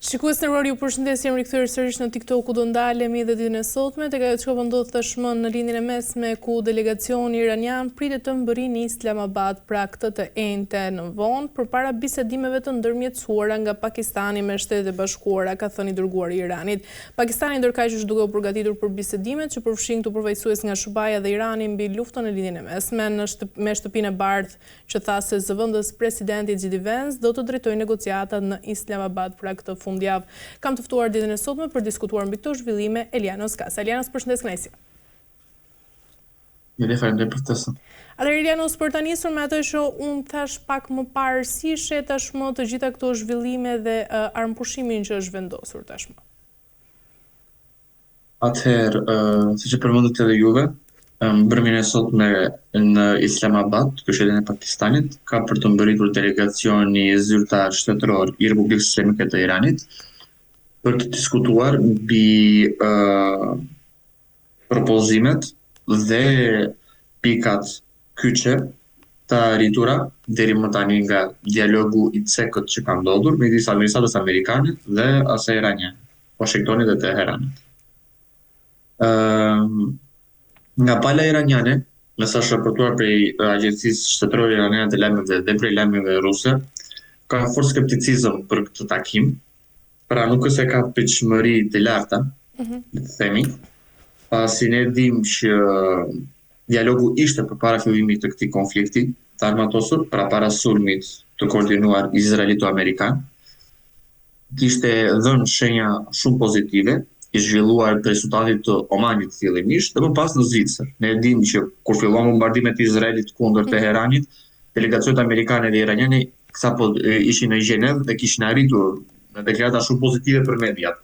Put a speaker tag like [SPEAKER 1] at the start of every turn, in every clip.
[SPEAKER 1] Shikues në rrori, ju përshëndesim, rikthyer sërish në TikTok ku do ndalemi dhe ditën e sotme tek ajo çka po ndodh tashmë në lindjen e mesme ku delegacioni iranian pritet të mbërrijë në Islamabad pra këtë të enjte në vonë përpara bisedimeve të ndërmjetësuara nga Pakistani me Shtetet e Bashkuara, ka thënë i dërguari i Iranit. Pakistani ndërkaq është duke u përgatitur për bisedimet që përfshin këtu përfaqësues nga SHBA dhe Irani mbi luftën në lindjen e mesme me shtëpinë e bardhë që tha se zëvendës presidenti Xhidi Vance do të drejtojë negociatat në Islamabad pra këtë fundjavë. Kam të ftuar ditën e sotme për diskutuar mbi këto zhvillime Elianos Kasa. Elianos, përshëndes kënaqësi.
[SPEAKER 2] Faleminderit për ftesën.
[SPEAKER 1] Atëherë Elianos, për ta nisur me atë që unë thash pak më parë, si shet tashmë të gjitha këto zhvillime dhe armëpushimin që është vendosur tashmë?
[SPEAKER 2] Atëherë, siç e përmendët edhe juve, mbrëmjen e sotme në Islamabad, kryeqytetin e Pakistanit, ka për të mbërritur delegacioni zyrtar shtetëror i Republikës Islamike të Iranit për të diskutuar mbi propozimet dhe pikat kyçe të arritura deri më tani nga dialogu i cekët që ka ndodhur midis administratës amerikane dhe asaj iraniane, Washingtonit dhe Teheranit. Nga pala iraniane, me sa është raportuar prej Agjencisë Shtetërore Iraniane të Lajmeve dhe prej lajmeve ruse, ka fort skepticizëm për këtë takim, pra nuk është se ka pritshmëri të larta, le të themi, pasi ne dim që dialogu ishte përpara fillimit të këtij konflikti të armatosur, pra para sulmit të koordinuar izraelito-amerikan, kishte dhënë shenja shumë pozitive, i zhvilluar për rezultatit të Omanit fillimisht dhe më pas në Zvicër. Ne dimë që kur filluan bombardimet e Izraelit kundër Teheranit, delegacionet amerikane dhe iraniane sapo ishin në Gjenev dhe kishin arritur në deklarata shumë pozitive për mediat.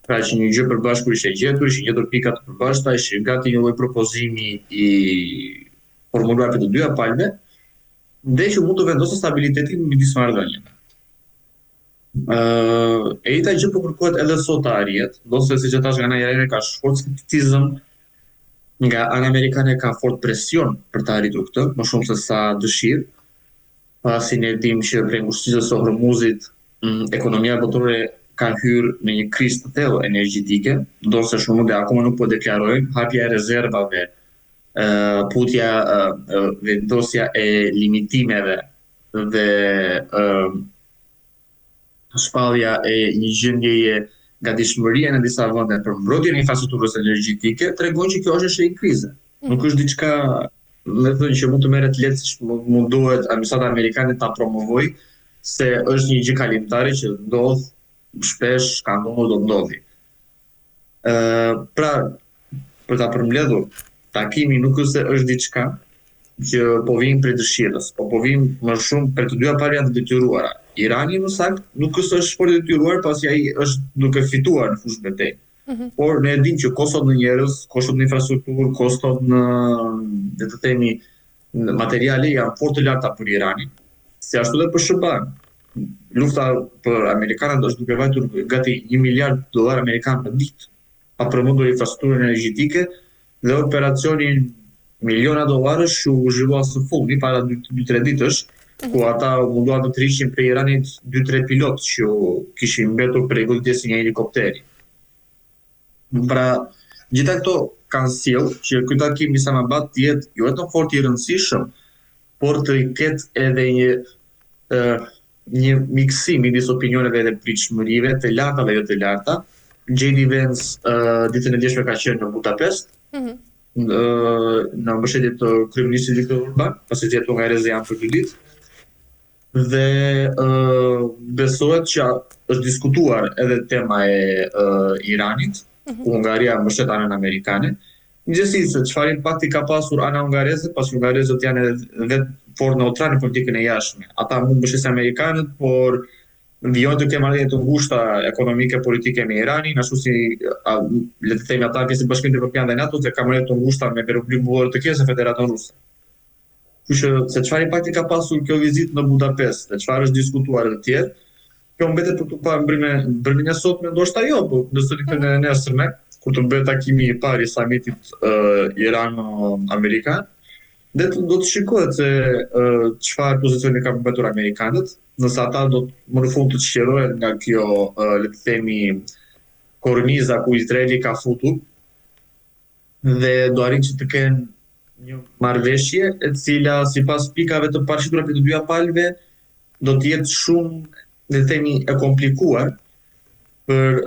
[SPEAKER 2] Pra që një gjë përbashkër ishte gjetur, ishin gjetur pika të përbashkëta, ishin gati një lloj propozimi i formuluar për të dyja palëve, dhe që mund të vendosë stabilitetin midis marrëdhënieve. E njëjta gjë po kërkohet edhe sot të arrihet, ndosë siç e thash nga ana iraniane ka fort skepticizëm, nga ana amerikane ka fort presion për të arritur këtë, më shumë se sa dëshirë, pasi ne dimë që prej ngushëllisjes së Hormuzit, ekonomia botërore ka hyrë në një krizë të thellë energjetike, ndosë shumë dhe akoma nuk po deklarojnë hapja e rezervave, putja, vendosja e limitimeve dhe shpallja e një gjendjeje gatishmërie në disa vende për mbrojtjen e infrastrukturës energjetike tregon që kjo është shenjë krize. Nuk është diçka, me thënë që mund të merret lehtë siç mundohet administrata amerikane ta promovojë, se është një gjë kalimtare që ndodh shpesh, ka ndodhur, do ndodhi. Pra, për ta përmbledhur, takimi nuk është se është diçka që po vijnë prej dëshirës, po vijnë më shumë për të dyja palët të detyruara. Irani në sakt nuk është fort i detyruar pasi ai është duke fituar në fushë betejë. Por ne dimë që kostot në njerëz, kostot në infrastrukturë, kostot në, le të themi, në materiale janë fort të larta për Iranin, si ashtu edhe për SHBA-n. Lufta për amerikanët është duke vajtur gati $1 miliard amerikan në ditë, pa përmendur infrastrukturën energjetike dhe operacionin miliona dollarësh që u zhvillua së fundmi para 2-3 ditësh, ku ata munduan të trishin prej Iranit 2-3 pilotë që kishin mbetur për goditjen e një helikopteri. Pra, gjitha këto kanë sjellë që ky takim në Islamabad të jetë jo vetëm fort i rëndësishëm, por të ketë edhe një miksim midis opinioneve dhe pritshmërive të larta dhe jo të larta. Xhidi Vance ditën e djeshme ka qenë në Budapest, në mbështetje të kryeministit Viktor Orban, pasi jetu nga Erezian për 2 ditë. Dhe besohet që është diskutuar edhe tema e Iranit, ku Hungaria mbështet anën amerikane. Gjithsesi, se çfarë impakti ka pasur ana hungareze, pasi hungarezët janë edhe fort neutrale në politikën e jashtme. Ata mund mbështesin amerikanët, por vijojnë të kenë marrëdhënie të ngushta ekonomike politike me Iranin, ashtu si le të themi ata pjesë të Bashkimit Evropian dhe NATO dhe ka marrëdhënie të ngushta me Republikën Bullore të Kievit dhe Federatën Ruse. Kështu që se çfarë impakti ka pasur kjo vizitë në Budapest, dhe çfarë është diskutuar e tjerë, kjo mbetet për të parë mbrëmjen e sotme, ndoshta jo, por në ditën e nesërme, kur të bëhet takimi i parë i samitit Iran-Amerikan, Dhe do të shikohet se çfarë pozicioni ka përmbajtur amerikanët, nëse ata do të më në fund të çlirohen nga kjo, le të themi, korniza ku Izraeli ka futur dhe do arrin që të kenë një marrëveshje e cila sipas pikave të parashitura për të dyja palëve do të jetë shumë, le të themi, e komplikuar për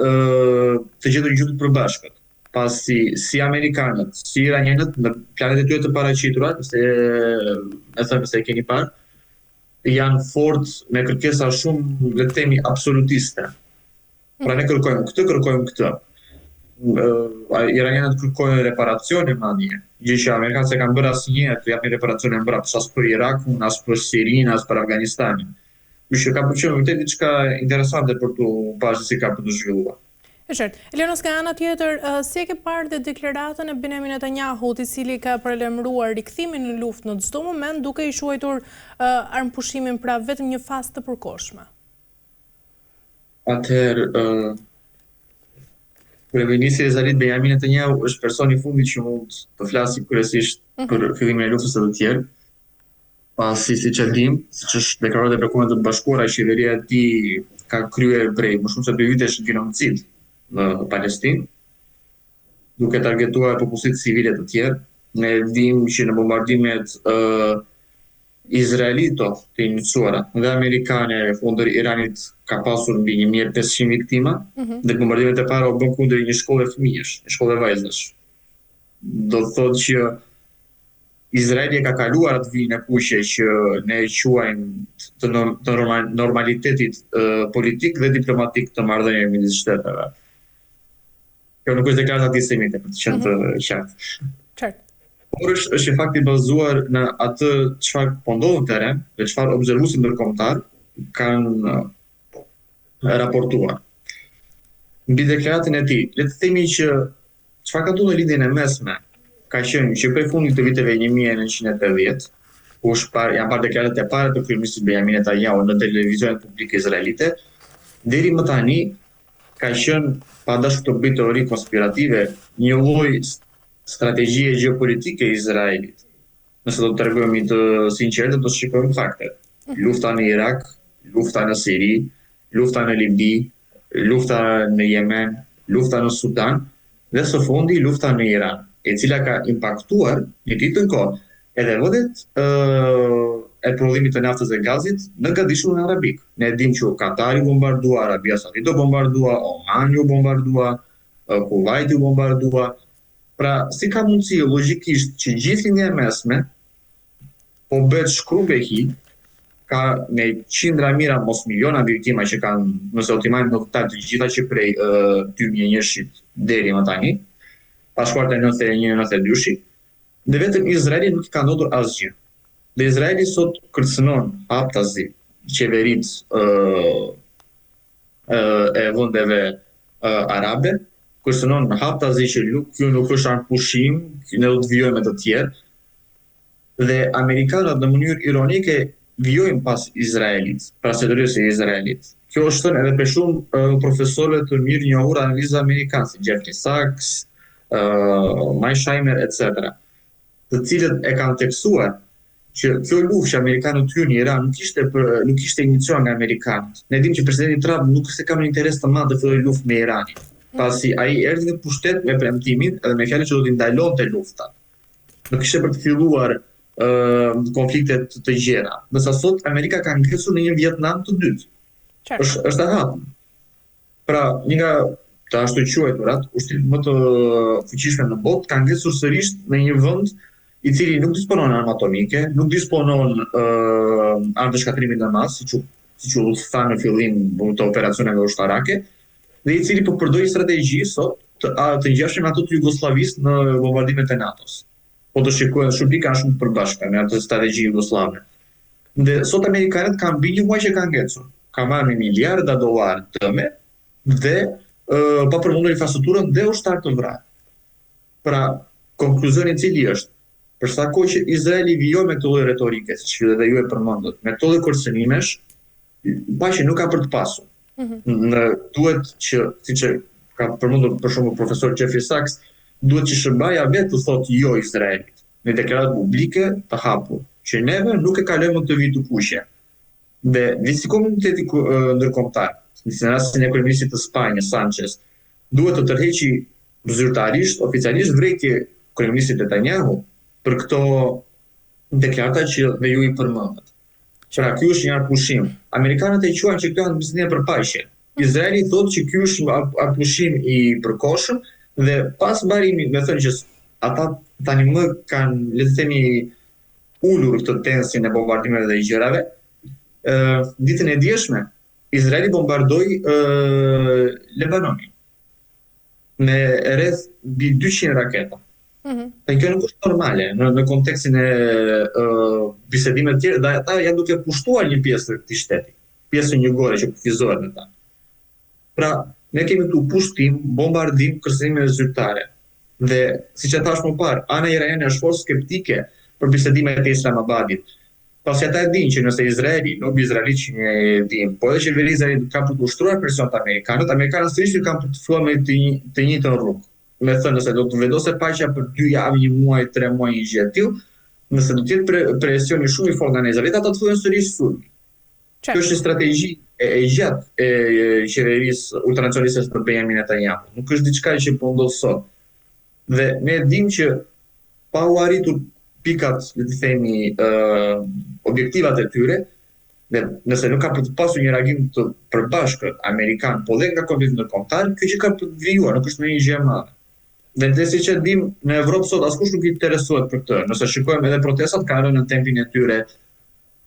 [SPEAKER 2] të gjetur një gjë të përbashkët. Pasi si amerikanët, si iranianët në planet e tyre të paraqitura, se e keni parë, janë fort me kërkesa shumë, le të themi, absolutiste. Pra ne kërkojmë këtë. Iranianët kërkojnë reparacione madje, gjë që amerikanët se kanë bërë asnjëherë të japin reparacione mbrapsht as për Irakun, as për Sirinë, as për Afganistanin. Kështu që ka përqenë vërtet diçka interesante për të parë si ka për të zhvilluar.
[SPEAKER 1] E qartë. Elenos, ka ana tjetër, si e ke parë dhe deklaratën e Benjamin Netanyahut, i cili ka paralajmëruar rikthimin në luftë në çdo moment, duke i quajtur armëpushimin pra vetëm një fazë të përkohshme?
[SPEAKER 2] Atëherë, kryeministri i Izraelit Benjamin Netanyahu është personi i fundit që mund të flasë kryesisht për fillimin e luftës së të tjerë. Pasi siç e dim, siç është deklaruar te Bashkuara të Bashkuara, qeveria e tij ka kryer prej më shumë se 2 vitesh genocid në Palestinë, duke targetuar popullsitë civile të tjerë. Ne dim që në bombardimet izraelito të iniciuara dhe amerikane kundër Iranit ka pasur mbi 1500 viktima, dhe bombardimet e para u bën kundër një shkolle fëmijësh, një shkolle vajzash. Do të thotë që Izraeli ka kaluar atë vijën e kuqe që ne quajmë të normalitetit politik dhe diplomatik të marrëdhënieve midis shteteve. Kjo nuk është deklarata antisemite, për të qenë të qartë. Por është fakt i bazuar në atë çfarë po ndodh në terren dhe çfarë observuesit ndërkombëtar kanë raportuar. Mbi deklaratën e tij, le të themi që çfarë ka ndodhur në lidhjen e mesme ka qenë që prej fundit të viteve 1980, ku janë parë deklaratat e para të kryeministit Benjamin Netanyahu në televizionet publike izraelite, deri më tani ka qenë, pa dashur të bëj teori konspirative, një lloj strategjie gjeopolitike e Izraelit. Nëse do të tregojmë të sinqertë, do të shikojmë faktet. Lufta në Irak, lufta në Siri, lufta në Libi, lufta në Yemen, lufta në Sudan dhe së fundi lufta në Iran, e cila ka impaktuar një ditë të kohë edhe vëdet e prodhimit të naftës dhe gazit në Gabishullin Arabik. Ne dim që Katari bombardua, Arabia Saudite bombardua, Omani u bombardua, Kuwaiti u bombardua. Pra, si ka mundësi logjikisht që gjithë linja e mesme po bëhet shkrubehi, ka me qindra mira, mos miliona viktima që kanë, nëse u timajmë në këta të gjitha që prej 2001-shit deri më tani, pashkuar të 91-92-shit, dhe vetëm Izraeli nuk i ka ndodhur asgjë. Dhe Izraeli sot kërcënon haptazi qeveritë e vendeve arabe, kërcënon haptazi që kjo nuk është armëpushim, ne do të vijojmë me të tjerë, dhe amerikanët në mënyrë ironike vijojnë pas Izraelit, pra shtetrërisë e Izraelit. Kjo është thënë edhe për shumë profesorëve të mirë njohur analizë amerikanë, si Jeffrey Sachs, Mearsheimer, etc., të cilët e kanë tekstuar që kjo luftë që amerikanët hyrën në Iran nuk ishte iniciuar nga amerikanët. Ne dimë që presidenti Trump nuk se ka një interes të madh të fillojë luftë me Iranin, pasi ai erdhi në pushtet me premtimin edhe me fjalën që do t'i ndalonte luftat. Nuk ishte për të filluar konfliktet të gjera. Ndërsa sot Amerika ka ngresur në një Vietnam të dytë. Është e hapur. Pra, një nga të ashtu quajturat ushtrit më të fuqishme në botë ka ngresur sërish në një vend i cili nuk disponon armë atomike, nuk disponon armë të shkatrimit në masë, siç u tha në fillim të operacioneve ushtarake, dhe i cili po përdor një strategji sot të ngjashme me ato të Jugosllavisë në bombardimet e NATO-s. Po të shikojnë shumë pika shumë të përbashkëta me atë strategji jugoslave. Dhe sot amerikanët kanë mbi një muaj që kanë ngecur. Ka marrë me miliarda dollar tëme dhe pa përmendur infrastrukturën dhe ushtar të vrarë. Pra, konkluzioni i cili është, për sa kohë që Izraeli vijoi me këtë lloj retorike, siç edhe ju e përmendët, me këtë lloj kërcënimesh, paqë nuk ka për të pasur. Duhet që, siç ka përmendur për shembull profesor Jeffrey Sachs, duhet që SBA-ja vetë të thotë jo Izraelit. në deklaratë publike të hapur, që neve nuk e kalojmë të vitë kuqe. Dhe si komuniteti ndërkombëtar, në rastin e kryeministit të Spanjës, Sanchez, duhet të tërheqi zyrtarisht, oficialisht vërejtje kryeministit Netanyahu për këto deklarata që dhe ju i përmendët. Pra, ky është një arpushim. Amerikanët e quajnë që këto janë bisedime për paqe. Izraeli thotë që ky është arpushim i përkohshëm dhe pas mbarimit, me thënë që ata tani më kanë, le të themi, ulur këtë tensin e bombardimeve dhe gjërave, ditën e dieshme Izraeli bombardoi Lebanonin me rreth mbi 200 raketa. Dhe kjo nuk është normale në kontekstin e bisedimeve të tjera, dhe ata janë duke pushtuar një pjesë të këtij shteti, pjesën jugore që kufizohet në ta. Pra, ne kemi këtu pushtim, bombardim, kërcënime zyrtare. Dhe siç e thash më parë, ana iraniane është fort skeptike për bisedimet e Islamabadit. Pasi ata e dinë që nëse Izraeli, lobi izraelit që ne e dinë, po edhe qeveria izraelite ka për të ushtruar presion të Amerikanët sërish kanë për të filluar me të njëjtën rrugë. Me thënë, nëse do të vendose paqja për 2 javë, 1 muaj, 3 muaj, një gjë e tillë, nëse do të jetë presioni shumë i fortë nga Izraeli, ata të fillojnë sërish sulmi. Kjo është një strategji e gjatë e qeverisë ultranacionaliste të Benjamin Netanyahu. Nuk është diçka që po ndodh sot. Dhe ne dimë që pa u arritur pikat, le të themi, objektivat e tyre, dhe nëse nuk ka për të pasur një reagim të përbashkët amerikan, po dhe nga komuniteti ndërkombëtar, kjo që ka për të vijuar, nuk është në një gjë e madhe. Dhe si që dim, në Evropë sot askush nuk i interesohet për këtë. Nëse shikojmë edhe protestat kanë rënë në tempin e tyre,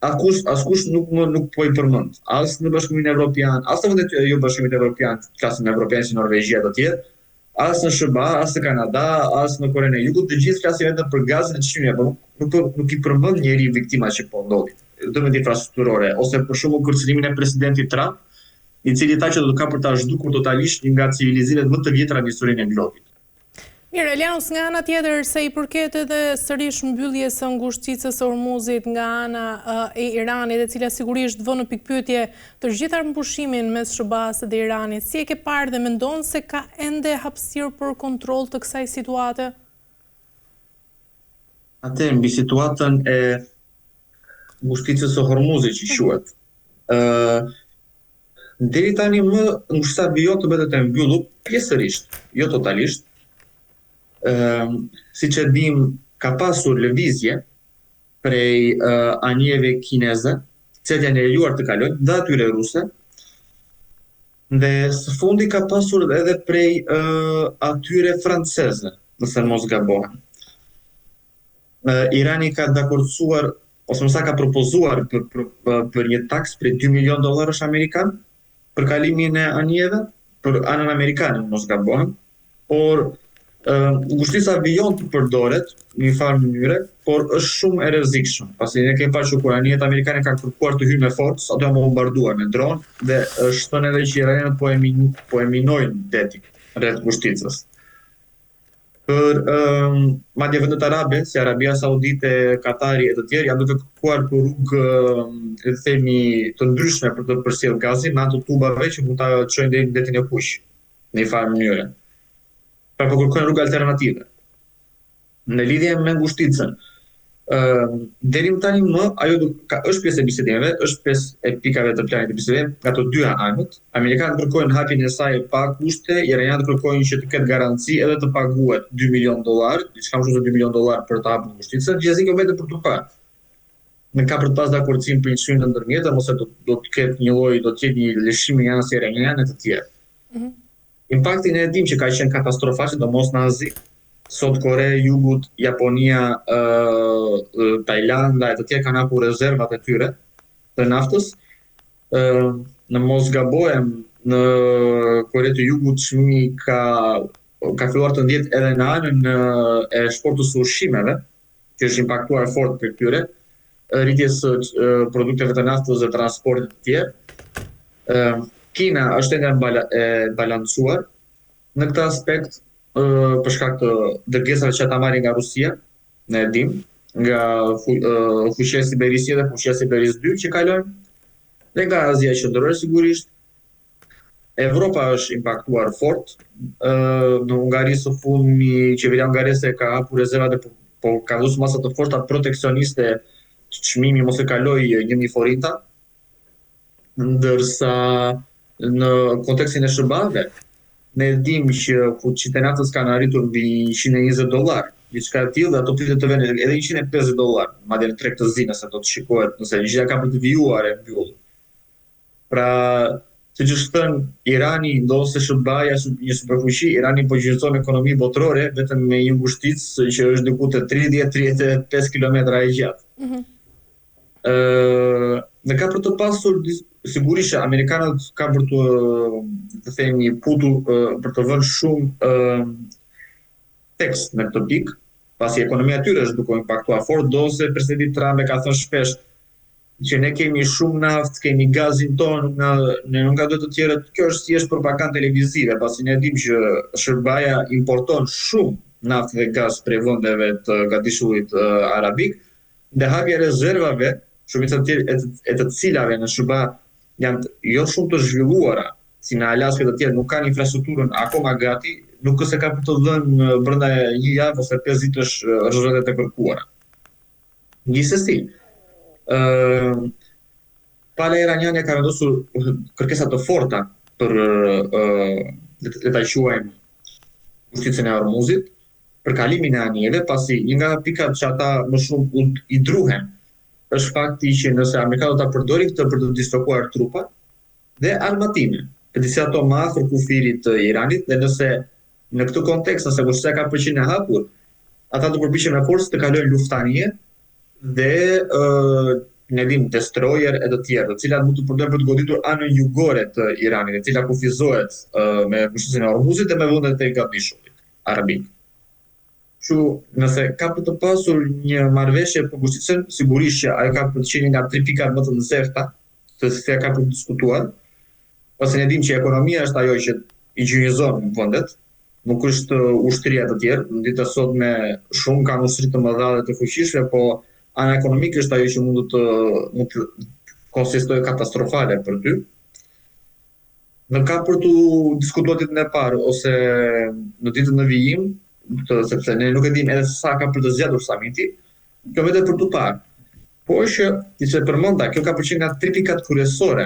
[SPEAKER 2] askush nuk po i përmend. As në Bashkimin Evropian, as në vendet jo Bashkimit Evropian, klasën evropiane si Norvegjia do të jetë, as në SBA, as në Kanada, as në Korenë e Jugut, të gjithë flasin vetëm për gazin e çmimeve, por nuk i përmend njëri viktima që po ndodhin. Dëmet infrastrukturore, ose për shembull kërcënimin e presidentit Trump, i cili tha që do të ka për ta zhdukur totalisht një nga civilizimet më të vjetra në historinë e globit.
[SPEAKER 1] Mirë, Elianus, nga ana tjetër, se i përket edhe sërish mbylljes së ngushticës së Hormuzit nga ana e Iranit, e cila sigurisht vë në pikpyetje të gjithë armëpushimin mes SBA-s dhe Iranit, si e ke parë dhe mendon se ka ende hapësirë për kontroll të kësaj situate?
[SPEAKER 2] Atë mbi situatën e ngushticës së Hormuzit që quhet. Deri tani më ngushtica bio të bëhet e mbyllur pjesërisht, jo totalisht. Si që dim, ka pasur lëvizje prej anijeve kineze, që janë lejuar të kalojnë, dhe atyre ruse, dhe së fundi ka pasur edhe prej atyre franceze, nëse mos gabohen. Irani ka dakordsuar, ose mësa ka propozuar për një taks prej $2 milion amerikan, për kalimin e anijeve, për anën amerikane, mos gabohen, por ngushtica vijon të përdoret në një farë mënyre, por është shumë e rrezikshme. Pasi ne kemi parë që kur anijet amerikane kanë kërkuar të hyjnë me forcë, ato janë bombarduar me dron dhe është thënë edhe që iranianët po e minojnë detin rreth ngushticës. Për madje vendet arabe, si Arabia Saudite, Katari e të tjerë, janë duke kërkuar për rrugë le të themi të ndryshme për të përcjellë gazin me anë të tubave që mund ta çojnë deri në detin e Kuq në një farë mënyre. Pra po kërkojnë rrugë alternative. Në lidhje me ngushticën, deri më tani ajo është pjesë e bisedimeve, është pjesë e pikave të planit të bisedimeve nga të dyja anët. Amerikanët kërkojnë hapjen e saj pa kushte, iranianët kërkojnë që të ketë garanci edhe të paguhet $2 milion, diçka më shumë se $2 milion për të hapur ngushticën, gjithsesi kjo vetëm për të parë. Në ka për të pas dakordsim për një çmim të ndërmjetëm, ose do të ketë një lloj, do të jetë një lëshim nga anës iraniane të tjerë. Impaktin e dim që ka qenë katastrofal, sidomos në Azi, sot Kore, Jugut, Japonia, Tajlanda e të tjerë kanë hapur rezervat e tyre të naftës. Në mos gabohem, në Kore të Jugut çmimi ka filluar të ndjetë edhe në anën e eksportës së ushqimeve, që është impaktuar fort për tyre, rritjes së produkteve të naftës dhe transportit të tjerë. Kina është ende e balancuar në këtë aspekt për shkak të dërgesave që ata marrin nga Rusia, ne e dim, nga fuqia e Siberisë dhe fuqia e Siberisë 2 që kalojnë, dhe nga Azia Qendrore sigurisht. Evropa është impaktuar fort. Në Hungari së fundmi qeveria hungarese ka hapur rezervat po ka dhënë masa të forta proteksioniste që çmimi mos e kaloj 1000 forita, ndërsa në kontekstin e SBA-ve ne dim që fuqitë kanë arritur mbi $120, diçka e tillë, ato pritet të vënë edhe $150, madje në treg të zi nëse do të shikohet, nëse gjëja ka për të vijuar e mbyll. Pra, siç është thënë, Irani ndonse SBA-ja një superfuqi, Irani po gjyston ekonomi botërore vetëm me një ngushticë që është diku te 30-35 kilometra e gjatë. Dhe ka për të pasur sigurisht amerikanët ka për të themi putur për të vënë shumë tekst në këtë pikë, pasi ekonomia e tyre është duke impaktuar fort, ndonse presidenti Trump e ka thënë shpesh që ne kemi shumë naftë, kemi gazin tonë, ne nuk ka do të tjerët. Kjo është thjesht propagandë televizive, pasi ne dimë që SBA-ja importon shumë naftë dhe gaz prej vendeve të Gatishullit Arabik, dhe hapja e rezervave, shumica e të cilave në SBA janë jo shumë të zhvilluara, si në Alaska të tjerë, nuk kanë infrastrukturën akoma gati, nuk se ka për të dhënë brenda një javë ose 5 ditësh rezultatet e kërkuara. Gjithsesi, pala iraniane ka vendosur kërkesa të forta për le ta quajmë ushticën e Hormuzit, për kalimin e anijeve, pasi një nga pikat që ata më shumë i druhen është fakti që nëse amerikanët ta përdorin këtë për të dislokuar trupa dhe armatime, disi ato më afër kufirit të Iranit, dhe nëse në këtë kontekst, nëse kushtetja ka përqindje e hapur, ata do përpiqen me forcë të kalojnë luftanije dhe ne dim destroyer e të tjerë, të cilat mund të përdoren për të goditur anën jugore të Iranit, e cila kufizohet me pushticinë e Hormuzit dhe me vendet e Gatishullit Arabik. Kështu, nëse ka për të pasur një marrëveshje për pushticinë, sigurisht që ajo ka për të qenë nga 3 pikat më të nxehta, të cilat ka për të diskutuar, pasi ne dim që ekonomia është ajo që i gjynjëzon vendet, nuk është ushtria të tjerë, në ditën e sotme shumë kanë ushtri të mëdha dhe të fuqishme, po ana ekonomike është ajo që mund të konsistojë katastrofale për ty. Në ka për të diskutuar ditën e parë ose në ditën e vijim, sepse ne nuk e dim edhe sa ka për të zgjatur samiti, kjo vetëm për të parë. Po që, si që përmenda, kjo ka përqenë nga 3 pikat kryesore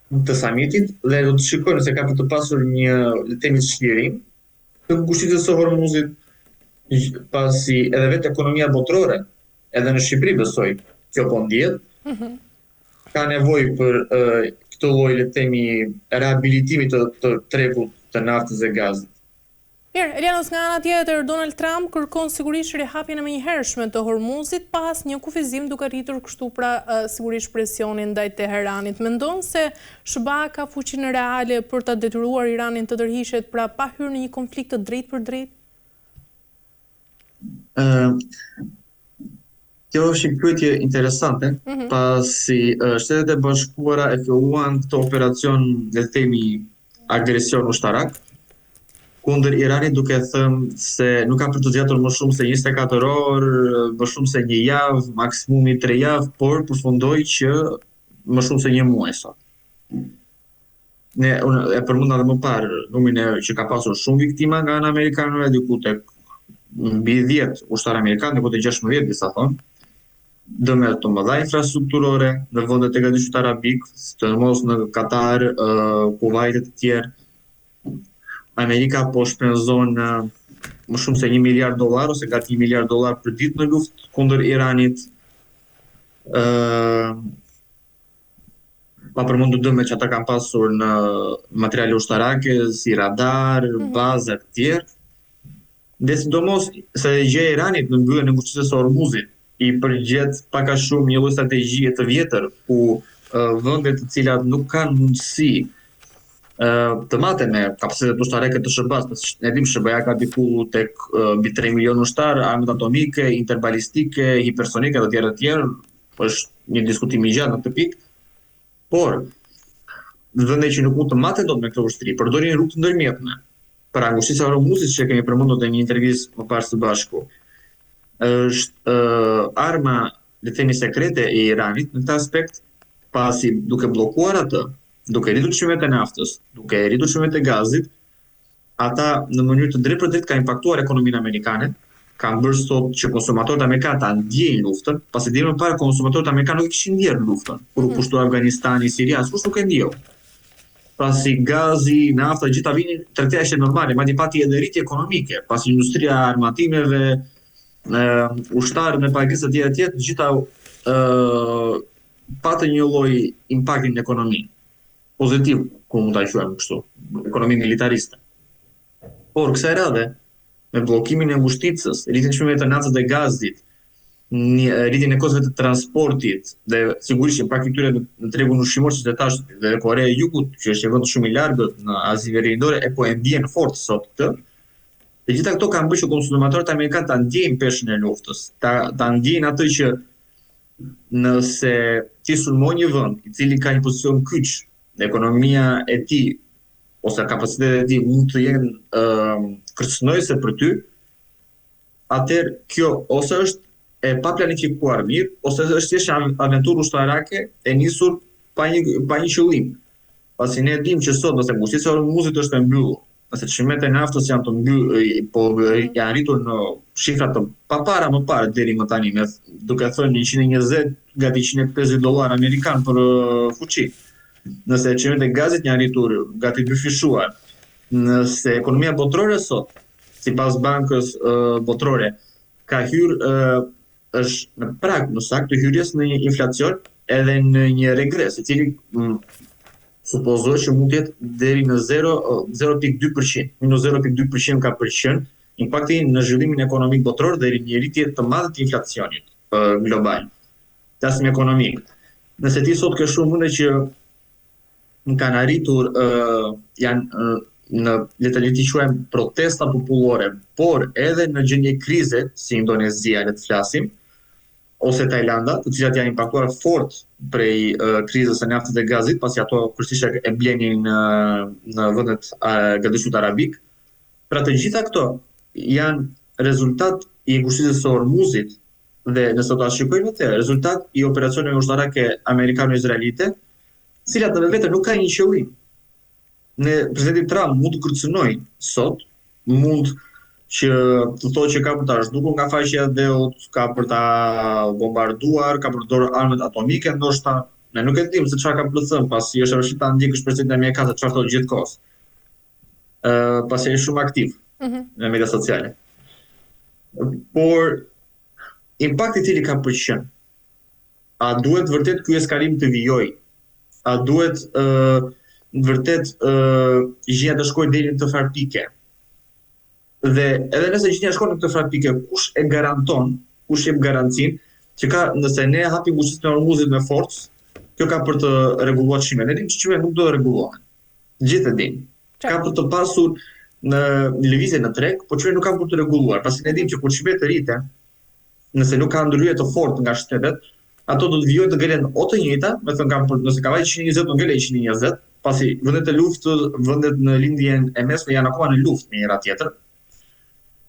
[SPEAKER 2] të samitit dhe do të shikojnë se ka për të pasur një temi çlirim të ngushticës së Hormuzit, pasi edhe vetë ekonomia botërore, edhe në Shqipëri besoj, kjo po ndjehet, ka nevojë për këtë lloj le të themi rehabilitimit të tregut të naftës dhe gazit.
[SPEAKER 1] Mirë, Elianos, nga ana tjetër, Donald Trump kërkon sigurisht rihapjen e menjëhershme të Hormuzit pas një kufizim duke rritur kështu pra sigurisht presionin ndaj Teheranit. Mendon se SBA ka fuqinë reale për ta detyruar Iranin të tërhiqet pra pa hyrë në një konflikt të drejtë për drejtë?
[SPEAKER 2] Kjo është një pyetje interesante, pasi Shtetet e Bashkuara e filluan këtë operacion, le të themi, agresion ushtarak kundër Iranit, duke thënë se nuk ka për të zgjatur më shumë se 24 orë, më shumë se një javë, maksimumi 3 javë, por përfundoi që më shumë se 1 muaj sot. Ne e përmenda edhe më parë numrin që ka pasur shumë viktima nga ana amerikanëve, diku tek mbi 10 ushtarë amerikanë, diku te 16 disa thonë. Dëme të mëdha infrastrukturore në vendet e Gatishullit Arabik, sidomos në Katar, Kuvajt e të tjerë. Amerika po shpenzon më shumë se $1 miliard ose gati $1 miliard për ditë në luftë kundër Iranit. Pa përmendur dëmet që ata kanë pasur në materiale ushtarake, si radar, baza të tjerë. Dhe sidomos se gjëja e Iranit në mbylljen e ngushticës së Hormuzit i përgjet pak a shumë një lloj strategjie të vjetër, ku vendet të cilat nuk kanë mundësi të maten me kapacitet ushtarake të SBA-s, ne dim SBA ka diku tek mbi 3 milionë ushtarë, armët atomike, interbalistike, hipersonike dhe të tjerë, është një diskutim i gjatë në këtë pikë. Por vendet që nuk mund të maten dot me këtë ushtri, përdorin rrugë të ndërmjetme. Pra ngushtica e Hormuzit, që kemi përmendur në një intervistë më parë së bashku, është arma, le të themi, sekrete e Iranit në këtë aspekt, pasi duke bllokuar atë, duke rritur çmimet e naftës, duke rritur çmimet e gazit, ata në mënyrë të drejtë për drejtë ka impaktuar ekonominë amerikane, kanë bërë sot që konsumatorët amerikanë ta ndjejnë luftën, pasi deri më parë konsumatorët amerikanë nuk e kishin ndjerë luftën. Kur u pushtua Afganistani, Siria, askush nuk e ndjeu. Pasi gazi, nafta, gjitha vinin, tregtia ishte normale, madje pati edhe rritje ekonomike, pasi industria e armatimeve, ushtarët me pagesë të tjera gjitha patën një lloj impakti në ekonomi. Pozitiv, ku mund ta quajmë kështu, ekonomi militariste. Por kësaj radhe, me bllokimin e ngushticës, rritjen e çmimeve të naftës dhe gazit, rritjen e kostove të transportit dhe sigurisht impakti i tyre në tregun ushqimor që thash dhe Korea e Jugut, që është një vend shumë i largët në Azi Veriudhore e po e ndjen fort sot këtë. Dhe gjitha këto kanë bërë që konsumatorët amerikanë ta ndjejnë peshën e luftës, ta ndjejnë atë që nëse ti sulmon një vend i cili ka një pozicion kyç dhe ekonomia e tij ose kapacitetet e tij mund të jenë kërcënuese për ty, atëherë kjo ose është e pa planifikuar mirë, ose është thjesht një aventurë ushtarake e nisur pa një qëllim. Pasi ne dimë që sot nëse ngushtica e Hormuzit është e mbyllur, nëse çmimet e naftës janë të mbyllur, po janë arritur në shifra të papara më parë deri më tani, duke thënë $120 gati $150 amerikan për fuqi. Nëse çmimet e gazit janë arritur gati dyfishuar, nëse ekonomia botërore sot, sipas Bankës Botërore, ka hyrë është në prag në sakt të hyrjes në një inflacion edhe në një regres, i cili supozohet që mund të jetë deri në 0.2%. Minus 0.2% ka përqen impakti në zhvillimin ekonomik botror dhe një rritje të madhe të inflacionit global. Flasim ekonomik. Nëse ti sot ke shumë vende që kanë arritur janë në le të quajmë protesta popullore, por edhe në gjendje krize si Indonezia, le të flasim, ose Tajlanda, të cilat janë impaktuar fort prej krizës së naftës dhe gazit, pasi ato kryesisht e blenin në vendet Gëdeshut Arabik. Pra të gjitha këto janë rezultat i ngushticës së Hormuzit dhe nëse do ta shikojmë atë, rezultat i operacioneve ushtarake amerikano-izraelite, të cilat në vetë nuk kanë një qëllim. Presidenti Trump mund të kërcënojë sot, mund që të thotë që ka për ta zhdukur nga faqja e dheut, ka për ta bombarduar, ka për të dorë armët atomike, ndoshta ne nuk e dimë se çfarë ka për të thënë, pasi është vështirë ta ndjekësh presidentin amerikan se çfarë thotë gjithkohës. Pasi është shumë aktiv në media sociale. Por impakti i cili ka për qenë, a duhet vërtet ky eskalim të vijojë? A duhet vërtet gjëja të shkojë deri në të farpike? Dhe edhe nëse gjëja shkon në të farpike, kush e garanton, kush jep garancinë që nëse ne hapim ngushticën e Hormuzit me forcë, kjo ka për të rregulluar çmimet. Ne dimë që çmimet nuk do të rregullohen. Gjithë e dimë. Ka për të pasur në lëvizje në treg, por çmimet nuk kanë për të rregulluar. Pasi ne dimë që kur çmimet rriten, nëse nuk ka ndryshime të fortë nga shtetet, ato do të vijojnë të ngelen o të njëjta, nëse ka vajtë 120 do ngelen 120, pasi vendet e luftës, vendet në lindjen e mesme janë akoma në luftë me njëra tjetër.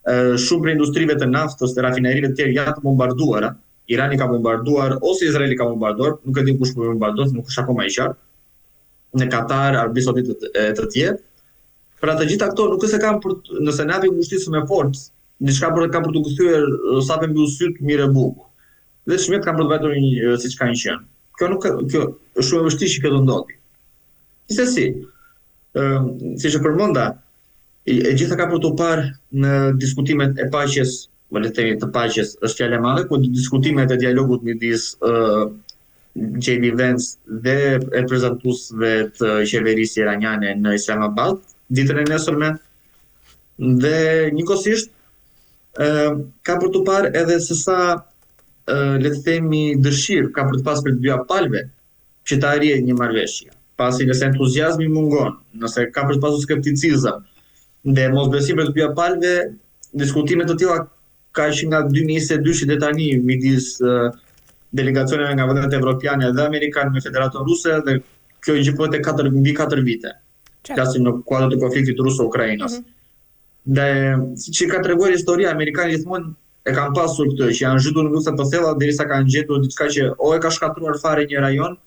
[SPEAKER 2] Shumë prej industrive të naftës dhe rafinerive të tjerë janë të bombarduara. Irani ka bombarduar ose Izraeli ka bombarduar, nuk e di kush po bombardon, nuk është akoma i qartë. Në Katar, Arabi Saudite e të tjerë. Pra të gjitha këto nuk se kanë nëse na hapim ngushticën me forcë, diçka kanë për të kthyer sa për mbyll syt mirë e bukur. Dhe çmimet kanë për të vajtur siç kanë qenë. Kjo është shumë e vështirë që kjo të ndodhi. Gjithsesi, siç e përmenda, e gjitha ka për të parë në diskutimet e paqes, le të themi të paqes, është fjalë e madhe, ku diskutimet e dialogut midis JD Vance dhe reprezentuesve të qeverisë iraniane në Islamabad ditën e nesërme, dhe njëkohësisht ka për të parë edhe se sa le të themi dëshirë ka për të pasur për të dyja palëve që të arrijë një marrëveshje. Pasi nëse entuziazmi mungon, nëse ka për të pasur skepticizëm dhe mosbesim për të dyja palëve, diskutime të tilla ka qenë nga 2022 deri tani midis delegacioneve nga vendet evropiane dhe amerikane me Federatën Ruse, dhe kjo gjë po të mbi 4 vite. Flasim në kuadër të konfliktit ruso-ukrainas. Dhe siç ka treguar historia, amerikanët gjithmonë e kanë pasur këtë që janë zhytur në lufta të thella derisa kanë gjetur diçka që o e ka shkatruar fare një rajon,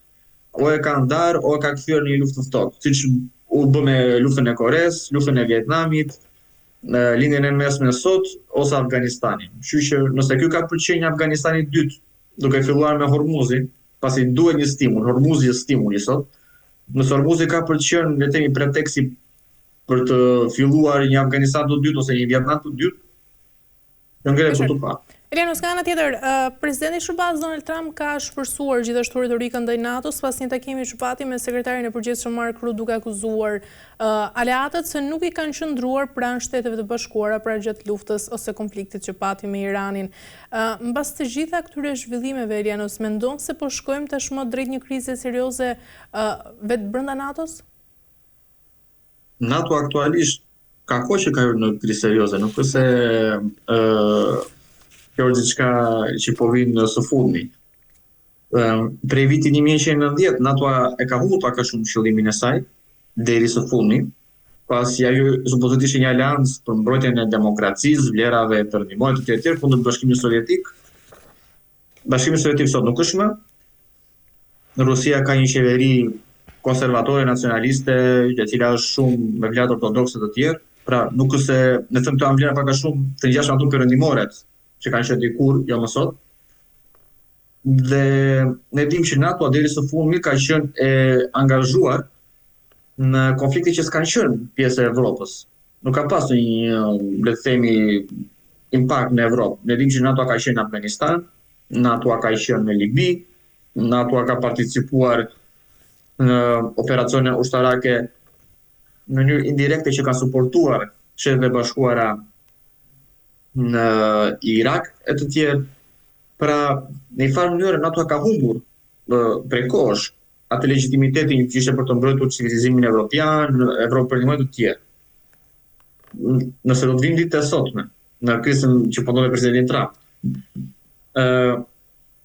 [SPEAKER 2] o e ka ndarë, o e ka kthyer në një luftë të ftohtë, siç u bë me luftën e Koreas, luftën e Vietnamit, në lindjen e mesme sot ose Afganistani. Kështu që nëse ky ka përqenjë Afganistani dytë, duke filluar me Hormuzin, pasi duhet një stimul, Hormuzi është stimuli sot. Nëse Hormuzi ka përqenjë, le të themi preteksti për të filluar një Afganistan të dytë ose një Vietnam të dytë, jo ngre për të pa.
[SPEAKER 1] Elianos, ka ana tjetër, presidenti Shërbaz Donald Trump ka shpërsuar gjithashtu retorikën ndaj NATO-s pas një takimi që pati me sekretarin e përgjithshëm Mark Rutte, duke akuzuar aleatët se nuk i kanë qëndruar pranë Shteteve të Bashkuara pra gjatë luftës ose konfliktit që pati me Iranin. Mbas të gjitha këtyre zhvillimeve, Elianos, mendon se po shkojmë tashmë drejt një krize serioze vetë brenda NATO-s?
[SPEAKER 2] NATO aktualisht ka kohë që ka hyrë në krizë serioze, nuk është se kjo është diçka që po vinë së fundmi. Prej vitit 1990, NATO e ka humbur pak a shumë qëllimin e saj deri së fundmi, pasi ajo supozitisht një aleancë për mbrojtjen e demokracisë, vlerave të rëndimore të tjera kundër Bashkimit Sovjetik. Bashkimi Sovjetik sot nuk është më. Rusia ka një qeveri konservatore, nacionaliste, e cila është shumë me vlerë ortodokse të tjerë. Pra, nuk është se ne them këto vlera pak a shumë të ngjashme ato perëndimoret që kanë qenë dikur, jo më sot. Dhe ne dimë që NATO deri së fundmi ka qenë e angazhuar në konflikte që s'kanë qenë pjesë e Evropës. Nuk ka pasur një, le të themi, impakt në Evropë. Ne dimë që NATO ka qenë në Afganistan, NATO ka qenë në Libi, NATO ka participuar në operacione ushtarake në mënyrë indirekte që kanë suportuar Shtetet e Bashkuara në Irak e të tjerë. Pra, në një farë mënyrë NATO ka humbur prej kohësh atë legitimitetin që ishte për të mbrojtur civilizimin evropian, Evropë perëndimore të tjerë. Nëse do të vinë ditët e sotme në krizën që po ndodhet presidenti Trump,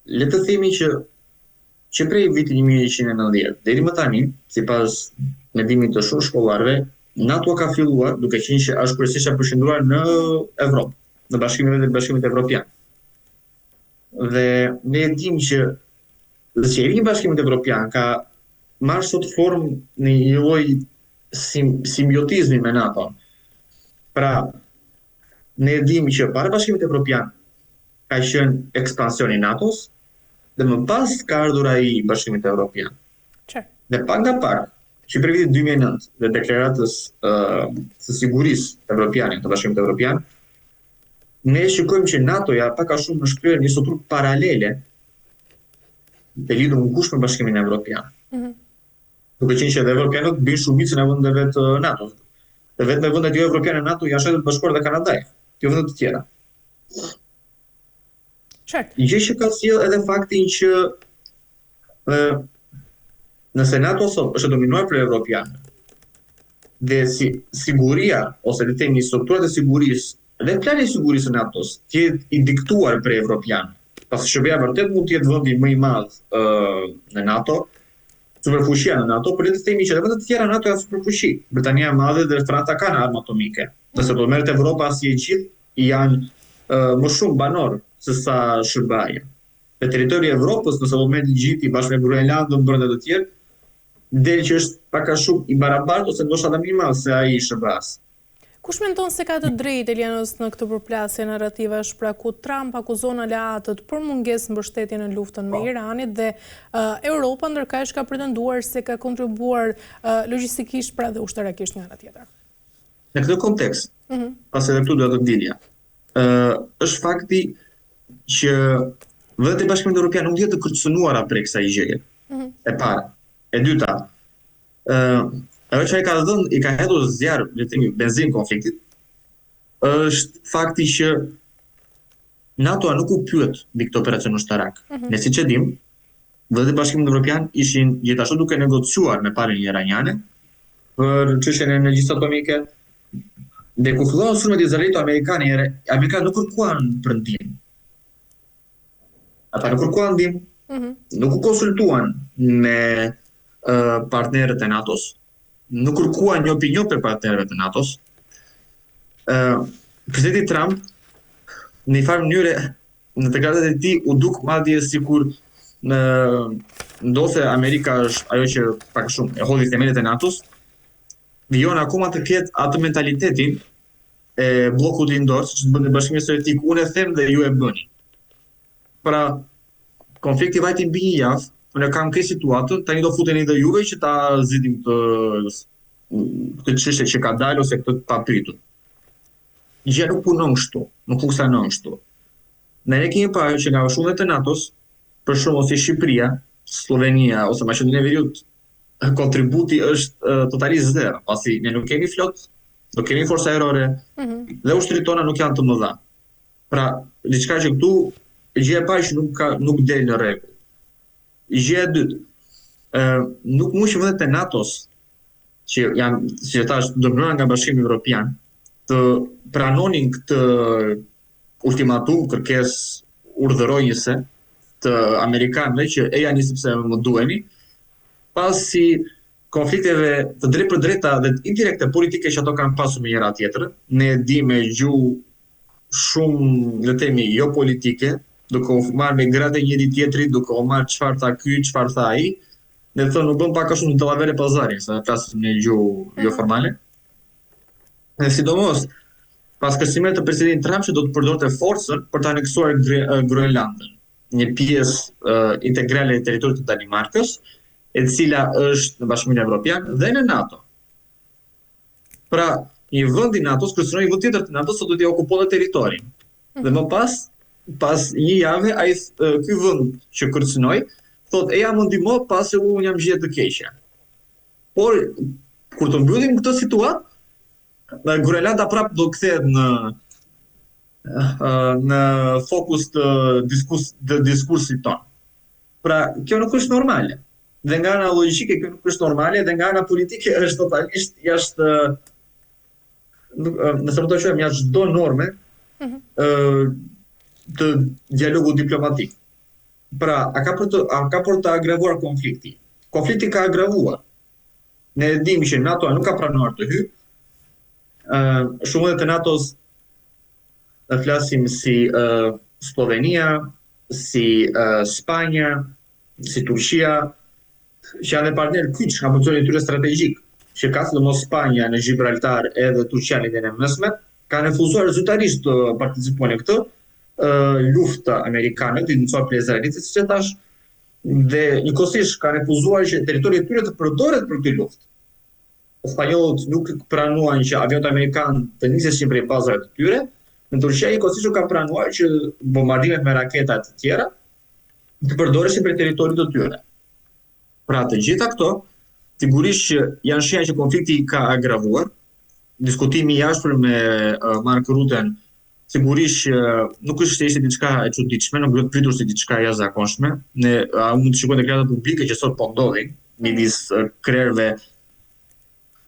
[SPEAKER 2] le të themi që prej vitit 1990 deri më tani, sipas mendimit të shumë shkollarëve, NATO ka filluar duke qenë që është kryesisht e përqendruar në Evropë, në bashkimit evropian. Dhe ne dimë që qeveria e Bashkimit Evropian ka marrë sot formë në një lloj simbiotizmi me NATO. Pra, ne dimë që para Bashkimit Evropian ka qenë ekspansioni i NATO-s dhe më pas ka ardhur ai Bashkimit Evropian. Dhe pak nga pak, që për vitin 2009 dhe deklaratës së sigurisë evropiane të Bashkimit Evropian, ne shikojmë që NATO-ja pak a shumë është kryer një strukturë paralele të lidhur ngushtë me Bashkimin Evropian. Duke qenë që edhe evropianët bëjnë shumicën e vendeve të NATO-s. Dhe vetëm vendet jo evropiane NATO janë Shtetet e Bashkuara dhe Kanadai, jo vende të tjera. Një gjë që ka sjell edhe faktin që nëse NATO sot është dominuar për evropianë dhe siguria ose le të themi strukturat e sigurisë dhe plani i sigurisë së NATO-s të jetë i diktuar për evropianë, pasi SBA vërtet mund të jetë vendi më i madh në NATO, superfuqia në NATO, por le të themi që edhe vendet të tjera NATO janë superfuqi. Britania e Madhe dhe Franca kanë armë atomike. Nëse do merret Evropa si e gjithë janë më shumë banor se sa SBA-ja. Në territori i Evropës, nëse do merret gjithë bashkë me Groenlandën, brenda të tjerë, del që është pak a shumë i barabartë ose ndoshta edhe më i madh se ai i SBA-s.
[SPEAKER 1] Kush mendon se ka të drejtë, Elianos, në këtë përplasje narrativash, pra ku Trump akuzon aleatët për mungesë mbështetje në luftën me Iranit dhe Europa ndërkaq ka pretenduar se ka kontribuar logjistikisht pra dhe ushtarakisht nga ana tjetër.
[SPEAKER 2] Në këtë kontekst, pas edhe këtu do të ndilja, është fakti që vendet e Bashkimit Evropian nuk janë të kërcënuara prej kësaj gjëje. E para. E dyta, ajo që i ka hedhur zjarr, le të themi, benzinë konfliktit, është fakti që NATO nuk u pyet mbi këtë operacion ushtarak. Ne siç e dimë, vendet e Bashkimit Evropian ishin gjithashtu duke negociuar me palën iraniane për çështjen e energjisë atomike. Dhe ku filluan sulmet izraelito amerikanë, amerikanët nuk kërkuan prendim. Ata nuk kërkuan ndihmë, nuk u konsultuan me partnerët e NATO-s, nuk kërkuan një opinion për partnerëve të NATO-s. Presidenti Trump, në një farë mënyrë, në deklaratat e tij u duk madje sikur ndose Amerika është ajo që pak shumë e hodhi themelet e NATO-s, vijon akoma të ketë atë mentalitetin e bllokut lindor, siç bën Bashkimi Sovjetik, unë e them dhe ju e bëni. Pra, konflikti vajti mbi një javë, unë kam këtë situatën, tani do futeni dhe juve që ta zgjidhim këtë çështje që ka dalë ose këtë papritur. Gjë nuk punon kështu, nuk funksionon kështu. Ne kemi parë që nga bashkëpunëtorët e NATO-s, për shembull si Shqipëria, Slovenia ose Maqedonia e Veriut, kontributi është totalisht zero, pasi ne nuk kemi flot, nuk kemi forca ajrore, dhe ushtrit tona nuk janë të mëdha. Pra, diçka që këtu gjë e parë që nuk del në rregull. Gjë e dytë, nuk mund që vendet e NATO-s që janë, si e thash, ndërmbyra nga Bashkimi Evropian, të pranonin këtë ultimatum, kërkesë urdhërojëse të amerikanëve që e janë sepse më duheni, pasi konflikteve të drejtë për drejta dhe indirekte politike që ato kanë pasur me njëra tjetrën. Ne e di me gjuhë shumë, le të themi, jo politike, duke u marrë me gratë e njëri tjetrit, duke u marrë çfarë tha ky, çfarë tha ai. Ne thonë u bën pak a shumë dallavere pazari, sa flasim në gjuhë jo formale. Dhe sidomos pas kërcimeve të presidentit Trump që do të përdorte forcën për të aneksuar Groenlandën, një pjesë integrale e territorit të Danimarkës, e cila është në Bashkimin Evropian dhe në NATO. Pra, një vend i NATO-s kërcënon një vend tjetër të NATO-s do t'i okuponte territorin. Dhe më pas një jave, ky vend që kërcënoi thotë ja më ndihmo pasi unë jam gjë të keqe. Por kur të mbyllim këtë situatë, Groenlanda prap do kthehet në fokus të diskursit tonë. Pra, kjo nuk është normale. Dhe nga ana logjike kjo nuk është normale, dhe nga ana politike është totalisht jashtë, nëse më të quajmë jashtë çdo norme të dialogu diplomatik. Pra, a ka për të agravuar konflikti? Konflikti ka agravuar. Ne dim që NATO nuk ka pranuar të hyjë. Shumë dhe të NATO-s flasim si Slovenia, si Spanja, si Turqia, që janë dhe partnerë kyç nga pozicionin e tyre strategjik, që ka sidomos Spanja në Gibraltar edhe Turqia në linë e mesme, kanë refuzuar zyrtarisht të participojnë në këtë luftë amerikane, të iniciuar për izraelitë, siç e thash, dhe njëkohësisht kanë refuzuar që territori i tyre të përdoret për këtë luftë. Spanjollët nuk pranuan që avionët amerikanë të niseshin prej bazave të tyre, në Turqia njëkohësisht ka pranuar që bombardimet me raketa të tjera të përdoreshin për territorit të tyre. Pra të gjitha këto, sigurisht që janë shenja që konflikti ka agravuar. Diskutimi i jashtëm me Mark Rutten sigurisht nuk ishte diçka e çuditshme, nuk duhet pritur si diçka e jashtëzakonshme. Ne mund të shikojmë deklaratat publike që sot po ndodhin midis krerëve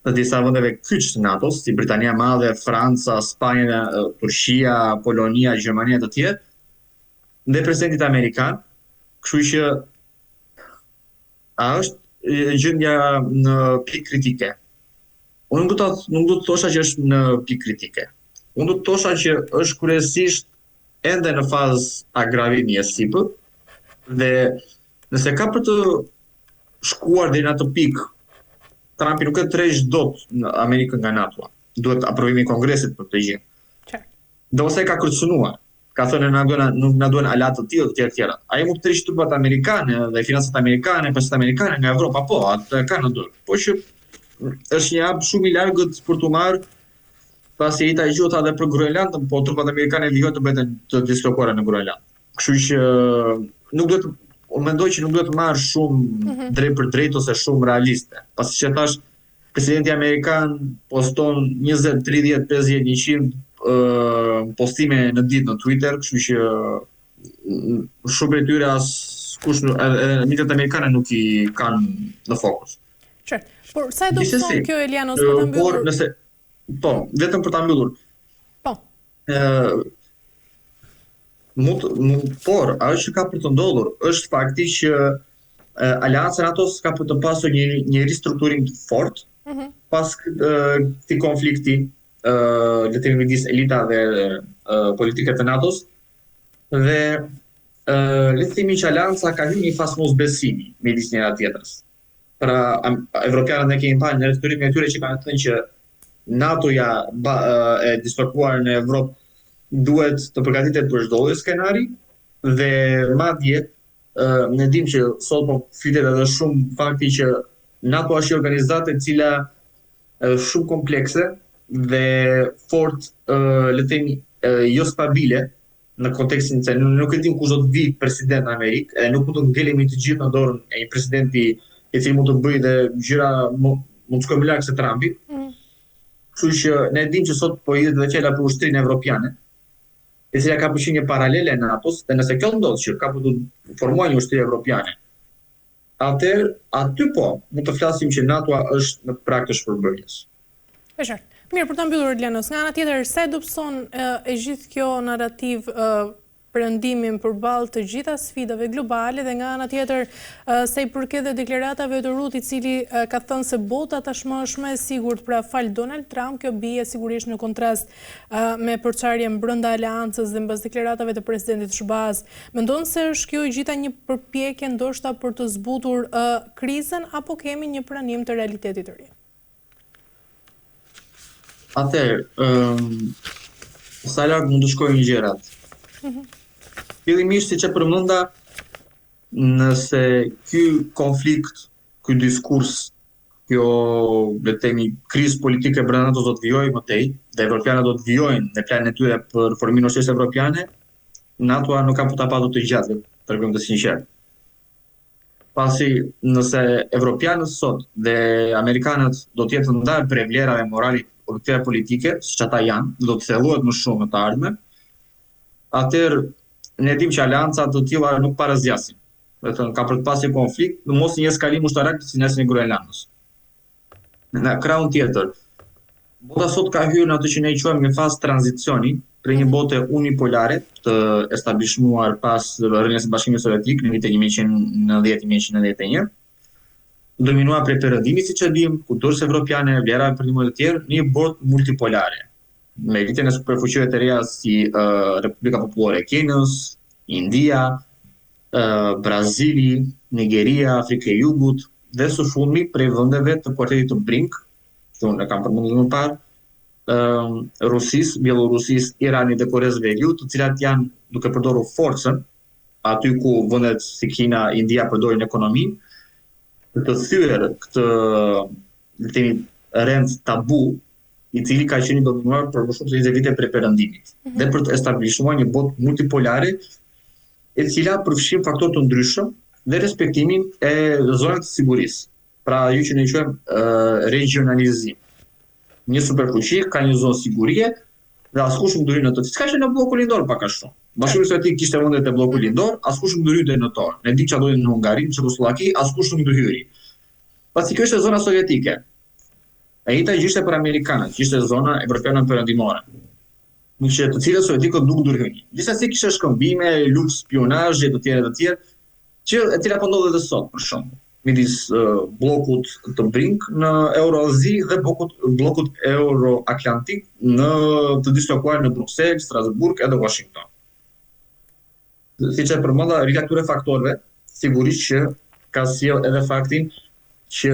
[SPEAKER 2] të disa vendeve kyç të NATO-s, si Britania e Madhe, Franca, Spanja, Turqia, Polonia, Gjermania të tjerë, dhe presidentit amerikan, kështu që a është gjendja në pikë kritike. Unë nuk do të thosha që është në pikë kritike. Unë do të thosha që është kryesisht ende në fazë agravimi e sipër, dhe nëse ka për të shkuar deri në atë pikë, Trumpi nuk e tërheq dot në Amerikën nga NATO. Duhet aprovimi i Kongresit për këtë gjë. Dhe ose ka kërcënuar. Ka thënë nuk na duhen alat të tillë të tjera. Ai mund të tërheqë trupat amerikane dhe financat amerikane, pesat amerikane nga Evropa, po, atë kanë në dorë. Po që është një hap shumë i largët për të marrë, pasi ai ta gjuhet edhe për Groenlandën, po trupat amerikane lejohet të bëhen të dislokuara në Groenland. Kështu që nuk duhet unë mendoj që nuk duhet të marrë shumë drejt për drejt ose shumë realiste. Pasi që thash, presidenti amerikan poston 20, 30, 50, 100 postime në ditë në Twitter, kështu që shumë prej tyre askush edhe mediat amerikane nuk i kanë në fokus.
[SPEAKER 1] Qartë. Por sa e do të thonë kjo Elianos për ta mbyllur?
[SPEAKER 2] Vetëm për ta mbyllur.
[SPEAKER 1] Po.
[SPEAKER 2] Por, ajo që ka për të ndodhur është fakti që Aleanca NATO-s ka për të pasur një ristrukturim të fortë pas këtij konflikti, le të themi midis elita dhe politikët të NATO-s, dhe le të themi që Aleanca ka hyrë në një fazë mosbesimi midis njëra tjetrës. Pra, evropianët ne kemi parë në ristrukturimin e tyre që kanë thënë që NATO-ja e dislokuar në Evropë duhet të përgatitet për çdo lloj skenari dhe madje ne dim që sot po flitet edhe shumë fakti që NATO është një organizatë e cila është shumë komplekse dhe fort le të themi jo stabile në kontekstin se nuk e dim kush do të vi president në Amerikë, edhe nuk mund të ngelemi të gjithë në dorën e një presidenti i cili mund të bëjë dhe gjëra mund të shkojë më larg se Trumpi. Kështu që ne dim që sot po hidhet edhe fjala për ushtrinë evropiane, e cila ka përfshirë një paralele në NATO-s, dhe nëse kjo ndodh që ka për të formuar një ushtri evropiane, atëherë aty po mund të flasim që NATO-a është në prag të shpërbërjes.
[SPEAKER 1] E qartë. Mirë, për të mbyllur Lianos, nga ana tjetër, sa e dobëson e gjithë kjo narrativ perëndimin përballë të gjitha sfidave globale dhe nga ana tjetër sa i përket dhe deklaratave të Ruth, i cili ka thënë se bota tashmë është më e sigurt pra fal Donald Trump, kjo bie sigurisht në kontrast me përçarjen brenda aleancës dhe mbas deklaratave të presidentit Shbaz. Mendon se është kjo gjitha një përpjekje ndoshta për të zbutur krizën apo kemi një pranim të realitetit të ri?
[SPEAKER 2] Atëherë, sa larg mund të shkojnë gjërat? Fillimisht, siç e përmenda, nëse ky konflikt, ky diskurs, kjo le të themi krizë politike brenda NATO do të vijojë më tej, dhe evropianët do të vijojnë në planin e tyre për formimin e ushtrisë evropiane, NATO-a nuk ka për ta patur të gjatë, tregojmë të sinqert. Pasi nëse evropianët sot dhe amerikanët do të jetë ndarë për vlerave morale objektive politike, siç ata janë, do të thellohet më shumë në të ardhmen, atëherë ne dim që aleanca të tilla nuk parazgjasin. Do të thënë ka për të pasur konflikt, në mos një eskalim ushtarak si nesër në Groenlandës. Në krahun tjetër, bota sot ka hyrë në atë që ne i quajmë një fazë tranzicioni për një bote unipolare të establishmuar pas rrënjës së Bashkimit Sovjetik në vitin 1990-1991. Dominuar prej perëndimit, siç e dim, kulturës evropiane, vlerave perëndimore të tjerë, në një botë multipolare. Me rritjen e superfuqive të reja si Republika Popullore e Kenës, India, Brazili, Nigeria, Afrika e Jugut dhe së fundmi prej vendeve të kuartetit të BRINC, që unë e kam përmendur më parë, Rusisë, Bielorusisë, Iranit dhe Koreas së Veriut, të cilat janë duke përdorur forcën aty ku vendet si Kina, India përdorin ekonominë, të thyer këtë le të themi rend tabu i cili ka qenë dominuar për më shumë se 20 vite prej perëndimit dhe për të establishuar një botë multipolare e cila përfshin faktorë të ndryshëm dhe respektimin e zonave të sigurisë. Pra ajo që ne quajmë regionalizim. Një superfuqi ka një zonë sigurie dhe askush nuk do hyjë në to. Siç ka qenë në bllokun lindor pak a shumë. Bashkimi Sovjetik kishte vendet e bllokut lindor, askush nuk do hyjë në to. Ne dimë çfarë do në Hungari, në Çekosllaki, askush nuk do hyri. Pasi kjo ishte zona sovjetike. E njëjta gjë ishte për amerikanët, që ishte zona evropiane perëndimore. Në të cilët sovjetikët nuk durhënin. Gjithsesi kishte shkëmbime, luft spionazhi të tjerë, që e cila po ndodhet edhe sot për shembull, midis bllokut të BRINC në Euroazi dhe bllokut Euro-Atlantik në të dislokuar në Bruksel, Strasburg edhe Washington. Siç e përmenda, rritja këtyre faktorëve sigurisht që ka sjell edhe faktin që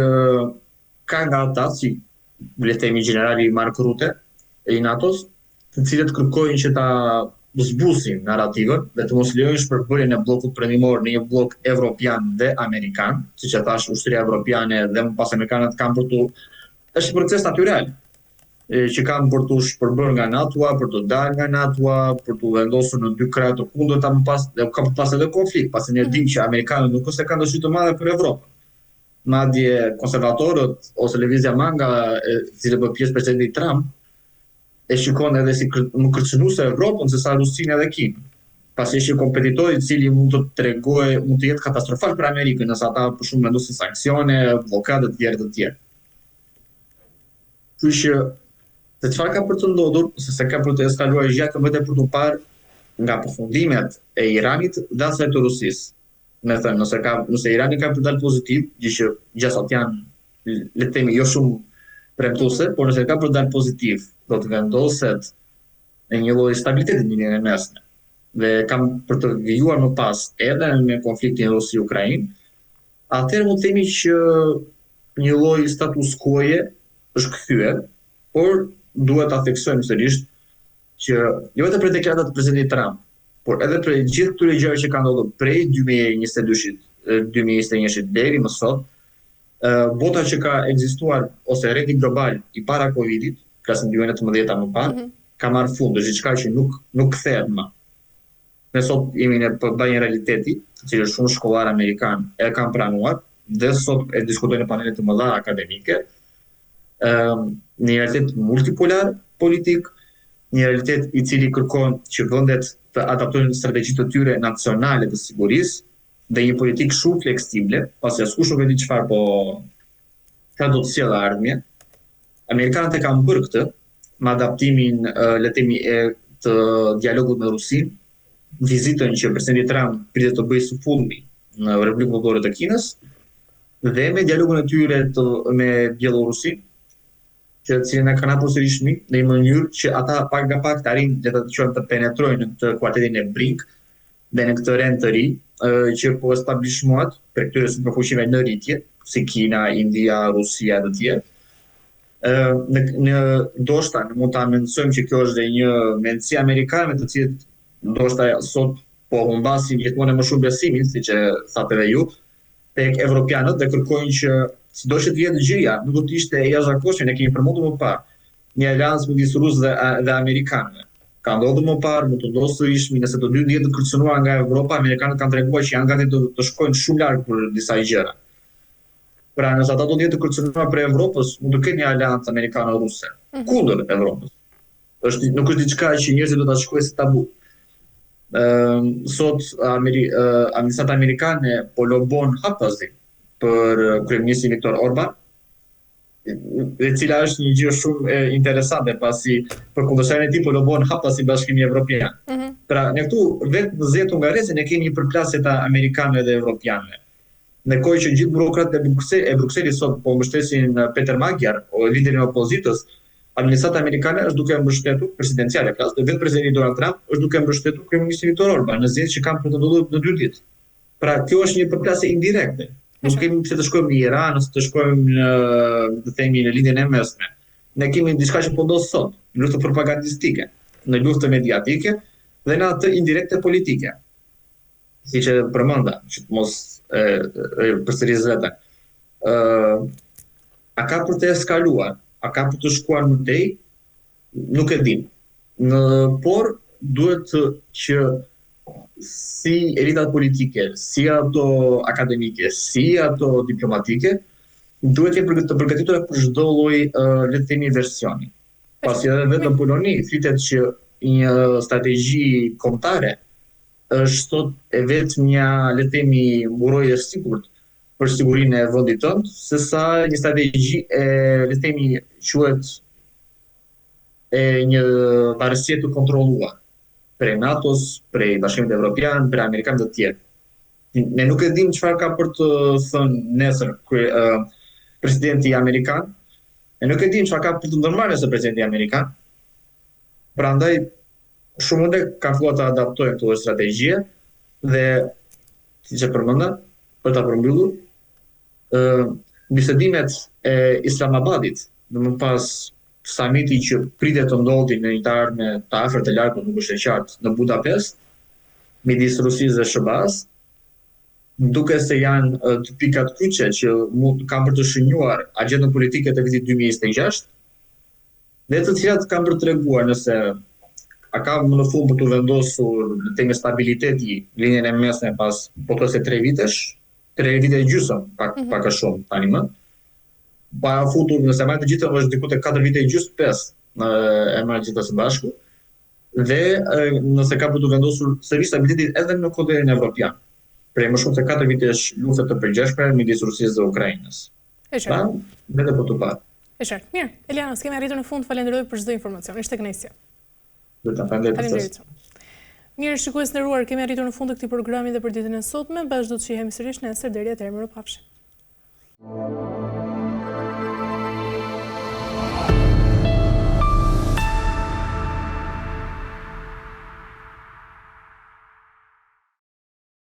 [SPEAKER 2] ka nga ata si le të themi generali Mark Rutte i NATO-s, të cilët kërkojnë që ta zbusin narrativën dhe të mos lejojnë shpërbërjen e bllokut perëndimor në një bllok evropian dhe amerikan, siç e thash, ushtria evropiane dhe më pas amerikanët kanë për të është një proces natyral që kanë për të shpërbërë nga NATO-a, për të dalë nga NATO-a, për të vendosur në dy krah të kundërta më pas dhe ka pas edhe konflikt, pasi ne dimë që amerikanët nuk është se kanë dëshirë të madhe për Evropën. Madje konservatorët ose lëvizja manga e cilë bë pjesë presidenti Trump e shikon edhe si më kërcënuese Evropën se sa Rusinë edhe Kinën. Pasi është një kompetitor i cili mund të jetë katastrofal për Amerikën nëse ata për shumë vendosin sanksione, blokade të tjera. Kështu që se çfarë ka për të ndodhur, se ka për të eskaluar gjëja vetëm për të parë nga përfundimet e Iranit dhe asaj të Rusisë. Me thënë, nëse Irani ka për dalë pozitiv, gjë që gjasat janë, le të themi, jo shumë premtuese, por nëse ka për dalë pozitiv, do të vendoset në një lloj stabiliteti në linjën e mesme. Dhe kam për të vijuar më pas edhe me konfliktin Rusi-Ukrainë, atëherë mund të themi që një lloj status quo-je është kthyer por duhet ta theksojmë sërish që jo vetëm për deklaratat e presidentit Trump, por edhe për gjithë këtyre gjërave që kanë ndodhur prej 2022-shit, 2021-shit deri më sot, bota që ka ekzistuar ose rreti global i para Covidit, klasën 2019 më parë, ka marrë fund, është diçka që nuk kthehet më. Ne sot jemi në përballje realiteti, të cilën shumë shkollarë amerikanë e kanë pranuar dhe sot e diskutojnë në panele të mëdha akademike, një realitet multipolar politik, një realitet i cili kërkon që vendet të adaptojnë strategjitë të tyre nacionale të sigurisë dhe një politikë shumë fleksible, pasi askush nuk e di çfarë do të sjellë ardhmja. Amerikanët e kanë bërë këtë me adaptimin le të themi të dialogut me Rusinë, vizitën që presidenti Trump pritet të bëjë së fundmi në Republikën Popullore të Kinës dhe me dialogun e tyre me Bielorusinë, që cilën e kanë hapur sërish në një mënyrë që ata pak nga pak të arrijnë të penetrojnë në këtë kuartetin e BRIC dhe në këtë rend të ri që po establishmohet për këtyre superfuqive në rritje, si Kina, India, Rusia dhe të tjerë. Ndoshta mund ta mendsojmë që kjo është dhe një mendësi amerikane të cilët ndoshta sot po humbasin gjithmonë më shumë besimin, siç e thatë edhe ju, tek evropianët dhe kërkojnë që sido që të vjetë gjëja, nuk do të ishte e jashtëzakonshme, ne kemi përmendur më parë, një aleancë midis rusëve dhe amerikanëve. Ka ndodhur më parë, mund të ndodhë sërish, nëse të dy jetë të kërcënuar nga Evropa, amerikanët kanë treguar që janë gati të shkojnë shumë larg për disa gjëra. Pra, nëse ata do të jetë të kërcënuar për Evropës, mund të ketë një aleancë amerikano-ruse kundër Evropës. Nuk është diçka që njerëzit do ta shkruajnë si tabu. Sot administrata amerikane po lobon haptazi për kryeministrin Viktor Orban, e cila është një gjë shumë interesante, pasi për kundërshtarin e tij po lobon haptazi Bashkimi Evropian. Pra, ne këtu vetë në zetu nga rrezë ne kemi një përplasje të amerikanëve dhe evropianëve. Në kohë që gjithë burokratët e Brukselit sot po mbështesin Peter Magyar, liderin e opozitës, administrata amerikane është duke mbështetur presidenciale klasë, dhe vetë presidenti Donald Trump është duke mbështetur kryeministrin Viktor Orban në zgjedhjet që kanë pretenduar në 2 ditë. Pra, kjo është një përplasje indirekte. Nuk kemi pse të shkojmë në Iran ose të shkojmë në lindjen e mesme. Ne kemi diçka që po ndodh sot, në luftë propagandistike, në luftë mediatike dhe në atë indirekte politike. Siç e përmenda, që të mos përsëris vetën. A ka për të eskaluar, a ka për të shkuar më tej, nuk e dim. Por duhet që si elitat politike, si ato akademike, si ato diplomatike, duhet të përgatitura për çdo lloj le të themi versioni. Pasi edhe vetë në Poloni fitet që një strategji kombëtare është sot e vetmja le të themi mburojë e sigurt për sigurinë e vendit tënd, sesa një strategji le të themi quhet një varësie të kontrolluar prej NATO-s, prej Bashkimit Evropian, prej amerikanëve të tjerë. Ne nuk e dim çfarë ka për të thënë nesër presidenti amerikan. Ne nuk e dim çfarë ka për të ndërmarrë nesër presidenti amerikan. Prandaj shumë ende kanë filluar të adaptojnë këto strategji dhe siç e përmenda, për ta përmbyllur, bisedimet e Islamabadit, më pas samiti që pritet të ndodhi në një të ardhme të afërt të lartë, nuk është e qartë, në Budapest, midis Rusisë dhe SBA-s, duke se janë të pikat kyçe që kanë për të shënjuar agjendën politike të vitit 2026, dhe të cilat kanë për të treguar nëse a ka më në fund për të vendosur teme stabiliteti linjën e mesme pas pothuajse 3 vitesh, 3 vite e gjysmë, pak a shumë tani më. Pa futur nëse marrë të gjitha është diku te 4 vite e gjysmë, 5 e marrë gjithë së bashku, dhe nëse ka për të vendosur sërish stabilitetin edhe në kontinentin evropian, prej më shumë se 4 vitesh lufte të përgjithshme midis Rusisë dhe Ukrainës. Pra, vete për të parë.
[SPEAKER 1] E qartë. Mirë, Eliana, s'kemi arritur në fund, falenderoj për çdo informacion. Ishte kënaqësi.
[SPEAKER 2] Faleminderit.
[SPEAKER 1] Mirë, shikues nderuar, kemi arritur në fund të këtij programi dhe për ditën e sotme, bashkë do të shihemi sërish nesër, deri atëherë mirupafshim.